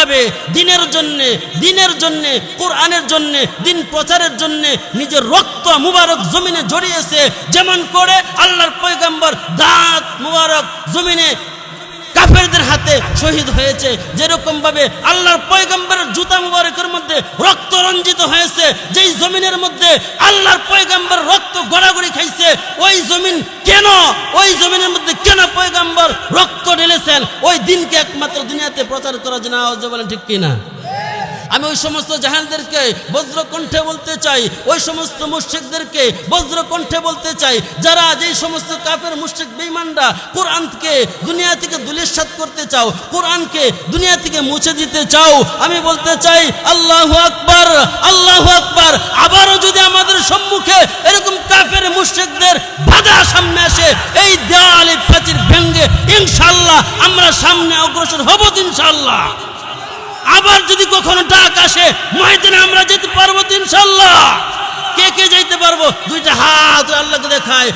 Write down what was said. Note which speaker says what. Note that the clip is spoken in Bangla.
Speaker 1: ভাবে দিনের জন্য কোরআনের জন্য দিন প্রচারের জন্য নিজের রক্ত মুবারক জমিনে জড়িয়েছে, যেমন করে আল্লাহর পয়গম্বর দাঁত মুবারক জমিনে কাফেরদের হাতে শহীদ হয়েছে, যেরকম ভাবে আল্লাহর পয়গম্বরের জুতা মুবারকের মধ্যে রক্ত রঞ্জিত হয়েছে, যেই জমিনের মধ্যে আল্লাহর পয়গম্বর রক্ত গড়াগড়ি খাইছে, ওই জমিনের মধ্যে কেন পয়গম্বর রক্ত ঢেলেছেন? ওই দিনকে একমাত্র দুনিয়াতে প্রচার করার জন্য। আওয়াজ বলেন ঠিক কিনা? আমি ওই সমস্ত জাহেলদেরকে বজ্রকণ্ঠে বলতে চাই, ওই সমস্ত মুশরিকদেরকে বজ্রকণ্ঠে বলতে চাই, যারা যেই সমস্ত কাফের মুশরিক বেঈমানরা কোরআনকে দুনিয়া থেকে ধূলিসাৎ করতে চাও, কোরআনকে দুনিয়া থেকে মুছে দিতে চাও, আমি বলতে চাই আল্লাহু আকবার, আল্লাহু আকবার। আবারও যদি আমাদের সম্মুখে এরকম কাফের মুশরিকদের বাধা সামনে আসে, এই দেওয়ালে প্রাচীর ভেঙে ইনশাআল্লাহ আমরা সামনে অগ্রসর হব ইনশাআল্লাহ। আবার যদি কখনো ডাক আসে ময়দানে আমরা যেতে পারবো ইনশাআল্লাহ। কে কে যাইতে পারবো? দুইটা হাত আল্লাহকে দেখায়।